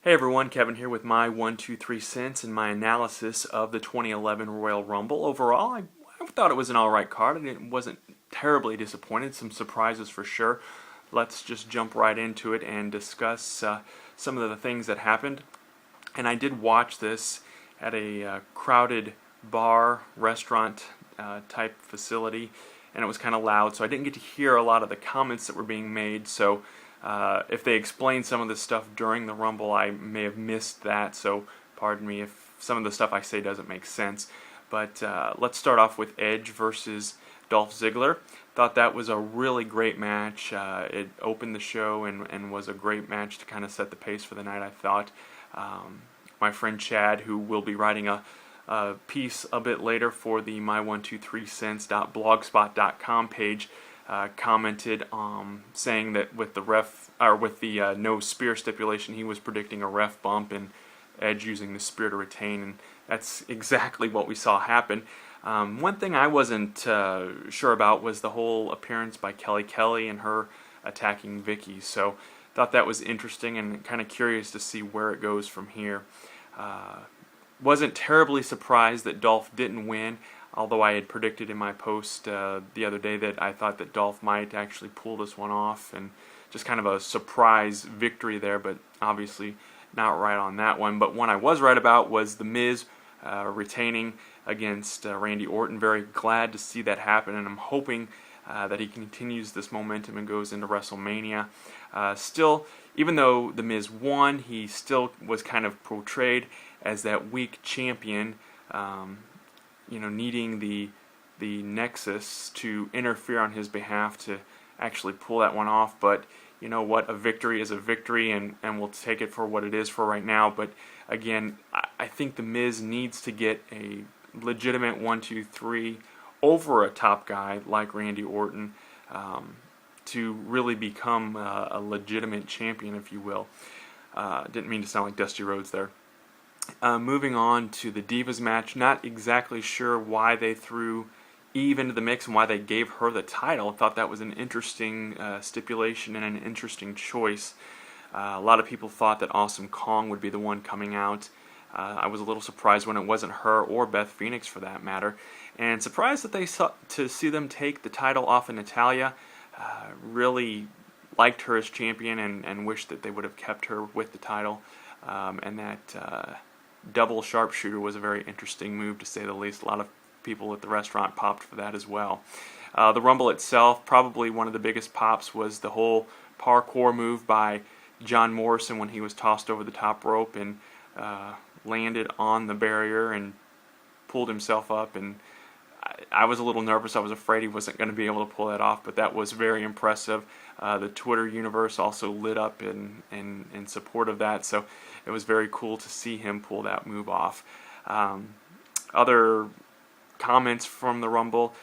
Hey everyone, Kevin here with my 1, 2, 3 cents and my analysis of the 2011 Royal Rumble. Overall, I thought it was an alright card and it wasn't terribly disappointed. Some surprises for sure. Let's just jump right into it and discuss some of the things that happened. And I did watch this at a crowded bar, restaurant type facility, and it was kind of loud, so I didn't get to hear a lot of the comments that were being made. So if they explained some of the stuff during the Rumble, I may have missed that, so pardon me if some of the stuff I say doesn't make sense. But let's start off with Edge versus Dolph Ziggler. Thought that was a really great match. It opened the show and was a great match to kind of set the pace for the night, I thought. My friend Chad, who will be writing a piece a bit later for the my123cents.blogspot.com page, commented saying that with the no spear stipulation, he was predicting a ref bump and Edge using the spear to retain, and that's exactly what we saw happen. One thing I wasn't sure about was the whole appearance by Kelly Kelly and her attacking Vicky. So thought that was interesting and kind of curious to see where it goes from here. Wasn't terribly surprised that Dolph didn't win, although I had predicted in my post the other day that I thought that Dolph might actually pull this one off, and just kind of a surprise victory there, but obviously not right on that one. But one I was right about was The Miz retaining against Randy Orton. Very glad to see that happen, and I'm hoping that he continues this momentum and goes into WrestleMania. Still, even though The Miz won, he still was kind of portrayed as that weak champion, needing the Nexus to interfere on his behalf to actually pull that one off. But you know what? A victory is a victory, and we'll take it for what it is for right now. But again, I think The Miz needs to get a legitimate 1, 2, 3 over a top guy like Randy Orton to really become a legitimate champion, if you will. Didn't mean to sound like Dusty Rhodes there. Moving on to the Divas match, not exactly sure why they threw Eve into the mix and why they gave her the title. I thought that was an interesting stipulation and an interesting choice. A lot of people thought that Awesome Kong would be the one coming out. I was a little surprised when it wasn't her or Beth Phoenix for that matter, and surprised that they saw to see them take the title off of Natalya. Really liked her as champion and wished that they would have kept her with the title, and that double sharpshooter was a very interesting move, to say the least. A lot of people at the restaurant popped for that as well. The Rumble itself, probably one of the biggest pops was the whole parkour move by John Morrison when he was tossed over the top rope and landed on the barrier and pulled himself up. And I was a little nervous. I was afraid he wasn't going to be able to pull that off, but that was very impressive. The Twitter universe also lit up in support of that, so it was very cool to see him pull that move off. Other comments from the Rumble,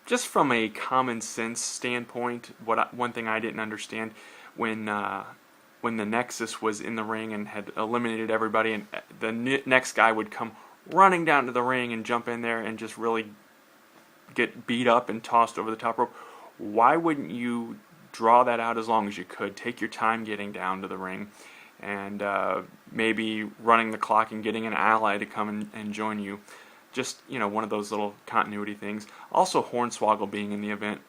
just from a common sense standpoint, one thing I didn't understand when the Nexus was in the ring and had eliminated everybody, and the next guy would come running down to the ring and jump in there and just really get beat up and tossed over the top rope. Why wouldn't you draw that out as long as you could? Take your time getting down to the ring, and maybe running the clock and getting an ally to come and join you. Just, one of those little continuity things. Also, Hornswoggle being in the event,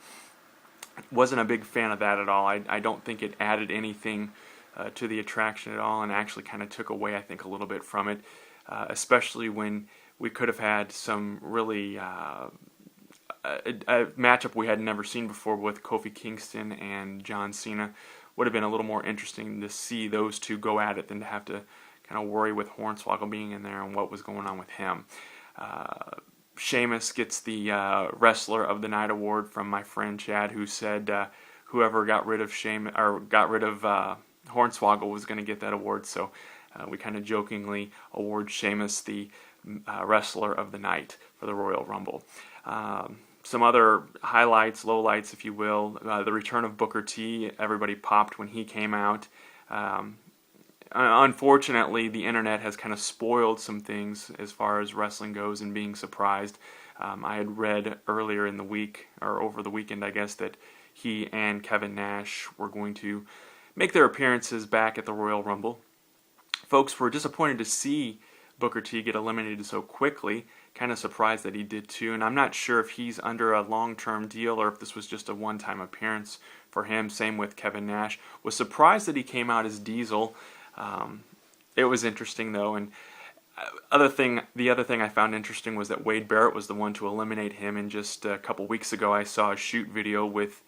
wasn't a big fan of that at all. I don't think it added anything to the attraction at all, and actually kind of took away, I think, a little bit from it, especially when we could have had some really a matchup we had never seen before with Kofi Kingston and John Cena. Would have been a little more interesting to see those two go at it than to have to kind of worry with Hornswoggle being in there and what was going on with him. Sheamus gets the Wrestler of the Night award from my friend Chad, who said whoever got rid of Hornswoggle was going to get that award. So we kind of jokingly award Sheamus the Wrestler of the Night for the Royal Rumble. Some other highlights, lowlights, if you will. The return of Booker T. Everybody popped when he came out. Unfortunately, the internet has kind of spoiled some things as far as wrestling goes and being surprised. I had read earlier in the week, or over the weekend, I guess, that he and Kevin Nash were going to make their appearances back at the Royal Rumble. folks were disappointed to see Booker T get eliminated so quickly. Kind of surprised that he did too, and I'm not sure if he's under a long-term deal or if this was just a one-time appearance for him. Same with Kevin Nash. Was surprised that he came out as Diesel. It was interesting though, and the other thing I found interesting was that Wade Barrett was the one to eliminate him. And just a couple weeks ago, I saw a shoot video with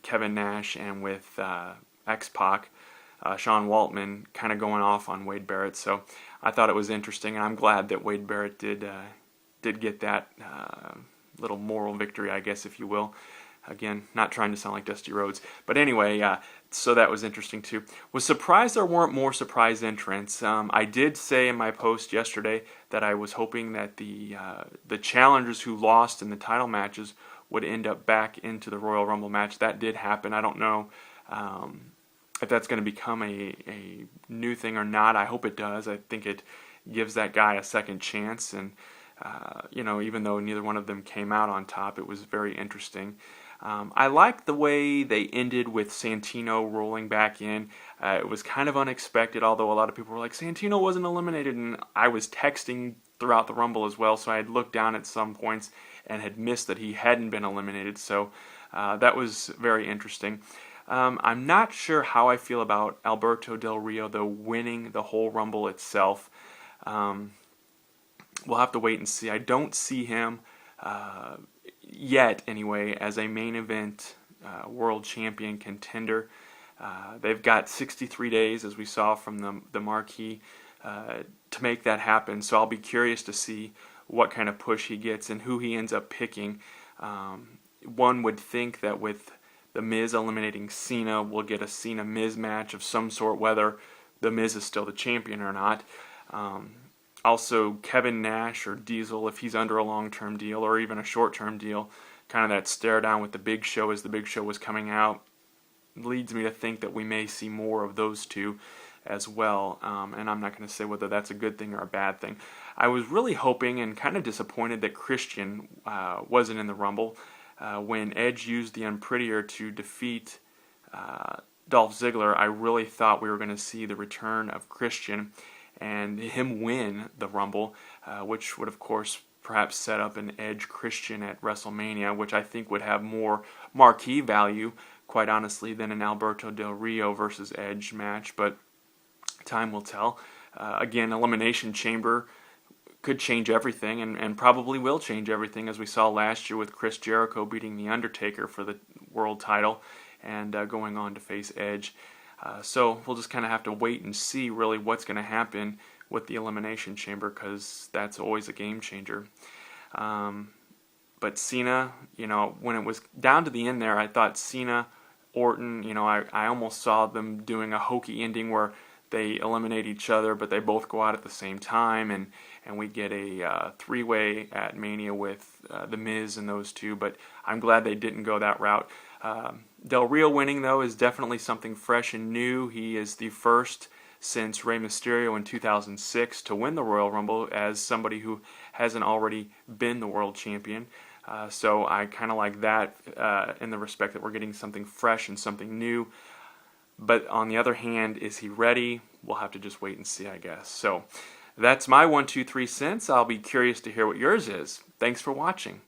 Kevin Nash and with X-Pac, Sean Waltman, kind of going off on Wade Barrett. So I thought it was interesting, and I'm glad that Wade Barrett did get that little moral victory, I guess, if you will. Again, not trying to sound like Dusty Rhodes. But anyway, so that was interesting too. Was surprised there weren't more surprise entrants. I did say in my post yesterday that I was hoping that the challengers who lost in the title matches would end up back into the Royal Rumble match. That did happen. I don't know if that's going to become a new thing or not. I hope it does. I think it gives that guy a second chance. And, even though neither one of them came out on top, it was very interesting. I like the way they ended with Santino rolling back in. It was kind of unexpected, although a lot of people were like, Santino wasn't eliminated, and I was texting throughout the Rumble as well, so I had looked down at some points and had missed that he hadn't been eliminated, so that was very interesting. I'm not sure how I feel about Alberto Del Rio, though, winning the whole Rumble itself. We'll have to wait and see. I don't see him yet, anyway, as a main event world champion contender. They've got 63 days, as we saw from the marquee, to make that happen. So I'll be curious to see what kind of push he gets and who he ends up picking. One would think that with The Miz eliminating Cena, we'll get a Cena-Miz match of some sort, whether The Miz is still the champion or not. Also, Kevin Nash or Diesel, if he's under a long-term deal or even a short-term deal, kind of that stare down with the Big Show as the Big Show was coming out, leads me to think that we may see more of those two as well. And I'm not going to say whether that's a good thing or a bad thing. I was really hoping and kind of disappointed that Christian wasn't in the Rumble. When Edge used the Unprettier to defeat Dolph Ziggler, I really thought we were going to see the return of Christian and him win the Rumble, which would, of course, perhaps set up an Edge Christian at WrestleMania, which I think would have more marquee value, quite honestly, than an Alberto Del Rio versus Edge match, but time will tell. Again, Elimination Chamber could change everything, and probably will change everything, as we saw last year with Chris Jericho beating The Undertaker for the world title and going on to face Edge. So we'll just kind of have to wait and see really what's going to happen with the Elimination Chamber, because that's always a game changer. But Cena, when it was down to the end there, I thought Cena, Orton, I almost saw them doing a hokey ending where they eliminate each other, but they both go out at the same time, and we get a three-way at Mania with The Miz and those two, but I'm glad they didn't go that route. Del Rio winning, though, is definitely something fresh and new. He is the first since Rey Mysterio in 2006 to win the Royal Rumble as somebody who hasn't already been the world champion. So I kind of like that in the respect that we're getting something fresh and something new. But on the other hand, is he ready? We'll have to just wait and see, I guess. So that's my 1, 2, 3 cents. I'll be curious to hear what yours is. Thanks for watching.